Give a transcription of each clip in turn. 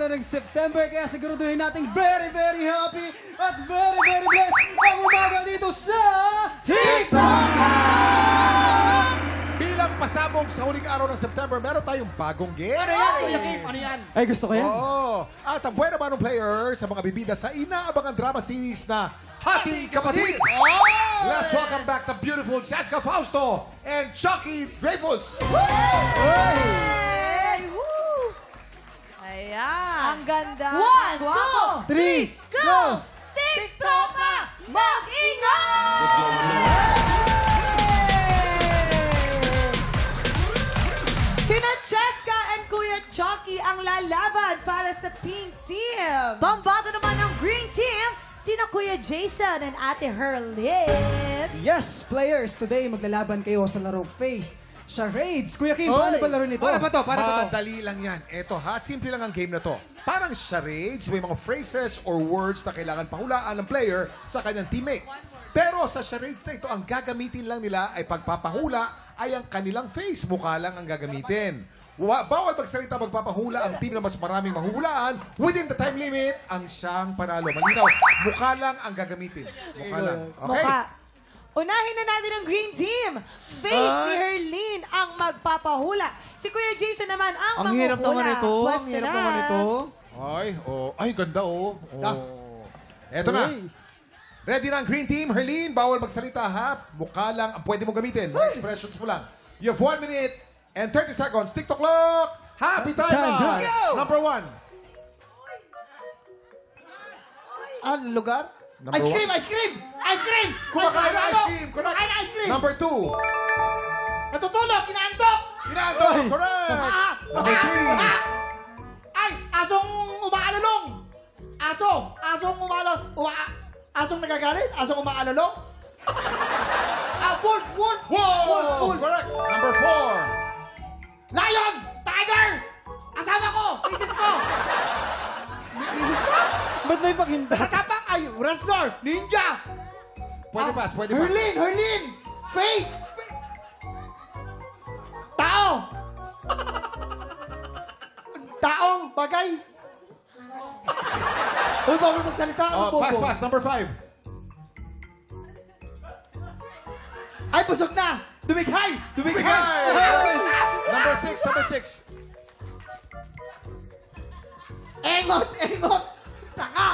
na ng September, kaya siguraduhin nating very, very happy at very, very blessed ang umaga dito sa TikTok! Bilang pasabog sa huling araw ng September, meron tayong bagong game. Ano yan, Kuya Kim? Ano yan? Ay, gusto ko yan. Oo. At ang buwan naman ng player sa mga bibida sa inaabangan drama series na Hati Kapatid. Let's welcome back the beautiful Jessica Fausto and Chucky Dreyfus. Hey! Woo! Ayan. Ang ganda. 1, 2, 3, go! TikTok na mag-ingat! Sina Cheska and Kuya Chucky ang lalaban para sa Pink Team. Pambato naman ng Green Team, sina Kuya Jason and Ate Herlin. Yes, players, today maglalaban kayo sa laro Face Charades. Kuya Kim, paano ba laro nito? Para ba to? Madali lang yan. Eto ha, simple lang ang game na to. Parang charades, may mga phrases or words na kailangan pahulaan ng player sa kanyang teammate. Pero sa charades na ito, ang gagamitin lang nila ay pagpapahula ay ang kanilang face. Mukha lang ang gagamitin. Bawal magsalita magpapahula ang team na mas maraming mahuhulaan. Within the time limit, ang siyang panalo. Malinaw, mukha lang ang gagamitin. Mukha lang. Okay? Mukha. Unahin na natin ang Green Team. Face ni Herlin ang magpapahula. Si Kuya Jason naman ang Ang hirap naman ito. Ang hirap naman ito. Ay, ganda oh. Eto na. Ready na ang Green Team. Herlin, bawal magsalita ha. Mukha lang ang pwede mong gamitin. Mga expressions mo lang. You have 1 minute and 30 seconds. TikTok clock. Happy time na. Let's go. Number 1. Ang lugar? Number Ice cream! one. Ice cream! Ice cream! Kumakain ng ice cream. Correct. Kumakain ng ice cream! Number 2. Natutulog! Kinaantok! Inaantok. Correct. Number 3. Ay! Asong umaalulong! Asong umaalulong! Asong nagagalit? Asong umaalulong? Wolf! Whoa! Correct. Number 4. Lion! Tiger! Asawa ko! Misis ko! Misis ko? Ba't may pakinda? Katapang! Ay! Wrestler! Ninja! Pwede pass. Pwede pass. Herlin! Faith! Tao! Taong bagay! Uy, bawal magsalita. Ang bobo. Pass. Number 5. Ay, busog na! Dumighay! Number 6. Engot! Taka!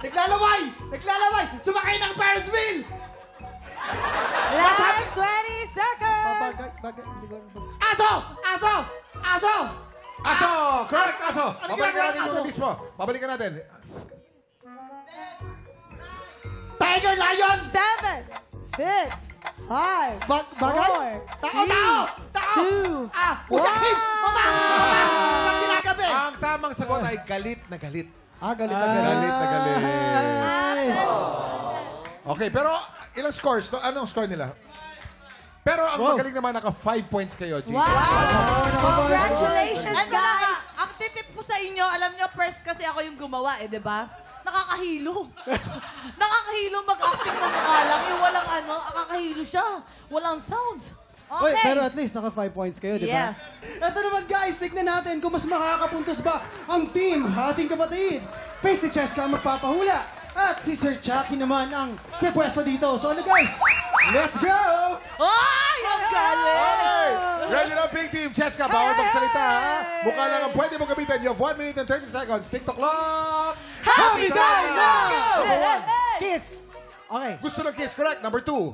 Naglalaway! Sumakay ng Ferris wheel! Last 20 seconds. Bagay. Aso! Correct, aso. Ano Babalikan ginagawa natin ng yung aso? mismo. Babalikan natin. Tiger, lion! 7, 6, 5, Bagay? 4, Tao! 2, Kuya Kim! Mama! Pag kinagabi! Ang tamang sagot ay galit na galit. Galit Galit na galit. Okay, pero ilang scores? Anong score nila? Pero ang magaling naman, naka 5 points kayo, G. Wow! Congratulations, guys! Ang titip ko sa inyo, alam nyo, first kasi ako yung gumawa, di ba? Nakakahilo. Nakakahilo mag-acting ng mukha lang. Yung walang nakakahilo siya. Walang sounds. Oy, Okay. pero at least naka 5 points kayo, di ba? Yes. Ito naman guys, tignan natin kung mas makakapuntos ba ang team Hating Kapatid. Face ni Cheska ang magpapahula. At si Sir Chucky naman ang pwepwesto dito. So ano guys, let's go! Ay! Ang galing! Ready na, Pink Team. Cheska, bawal magsalita, ha? Mukha lang ang pwede mo gamitin. You have 1 minute and 30 seconds. TikTok clock. Happy time now! Number 1. Kiss! Okay. Gusto ng kiss, correct. Number 2.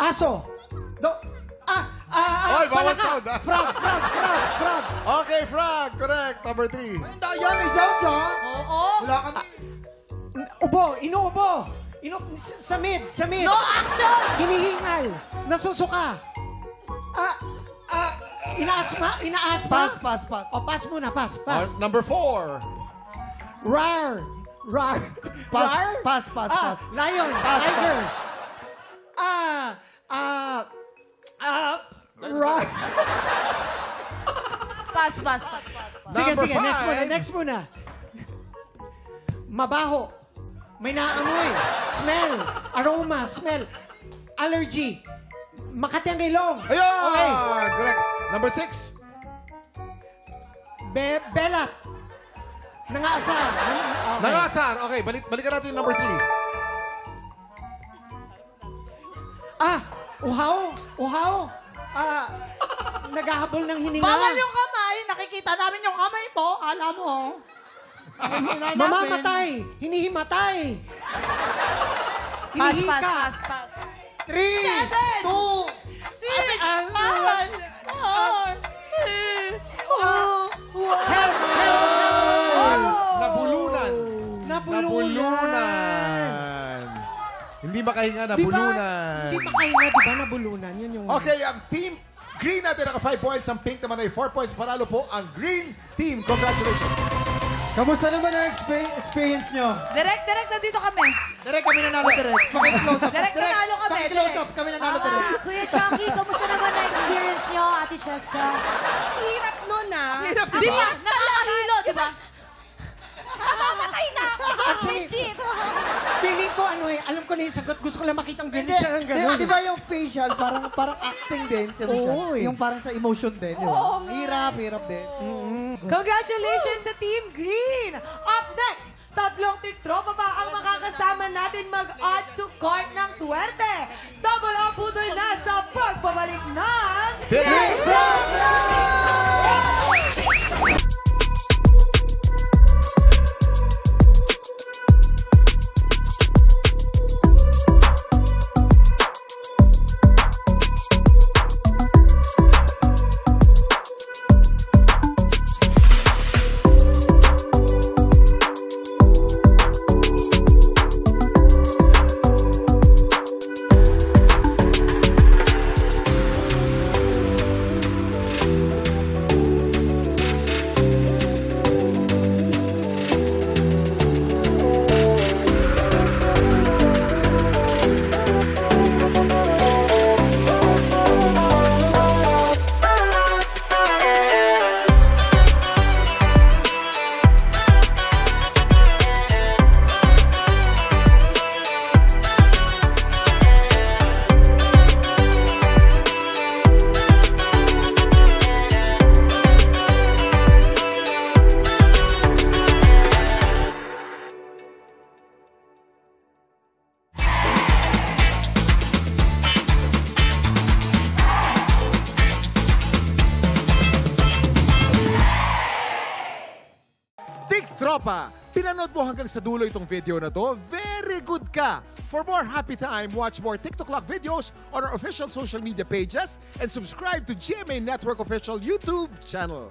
Aso! Oy, bawal palaka. sound, ha? Frog! Okay, frog. Correct. Number 3. Yan, may sound, ha? Oo. Wala kami. Inuubo! Sa mid! No action! Hinihingal! Nasusuka! Inaasma! Pass. O, pass muna, pass. Number 4. Rar! Pass. Lion! Pass, Tiger! Rar! Pass. Sige, Number next muna. Mabaho. May naamoy. Smell. Aroma. Allergy. Makati ang ilong. Ayun! Okay. Correct. Number 6. Bella. Nangaasa. Okay. Nangasar. Okay, balikan natin yung number 3. Uhaw. Naghahabol ng hininga. Bawal yung kamay. Nakikita namin yung kamay mo. Alam mo. Mamamatay. Hinihimatay. Pass, Hinihika. pass. 3, 2, 6, 5, 4, 3, 2, 1. help! Nabulunan. Nabulunan. Hindi makahinga, Di ba? nabulunan. Hindi makahinga, di ba? Nabulunan. Yun yung... Okay, ang team green natin naka 5 points. Ang pink naman ay 4 points. Panalo po ang green team. Congratulations. Kamusta naman ang experience nyo? Direct, nandito kami. Direk, kami nanalo, Direk. Paki-close up. Direct, nanalo kami. Paki-close up, kami nanalo, Direk. Kuya Chucky, kamusta naman ang experience nyo, Ate Cheska? Hirap nun, Hirap, Di ba? Nakakahilo, di ba? Mamamatay na ako. Actually, Legit. feeling ko, alam ko na yung sagot. Gusto ko lang makitang ganun Hindi, siya ng ganun. di ba yung facial, parang acting din. Oo, eh. Yung parang sa emotion din. Di ba? Hirap din. Congratulations sa Team Green! Up next, tatlong tiktropa pa ang makakasama natin mag-add to cart ng swerte. Double up putol na sa pagbabalik ng... Tropa, pinanood mo hanggang sa dulo itong video na to? Very good ka! For more happy time, watch more TikTok Clock videos on our official social media pages and subscribe to GMA Network official YouTube channel.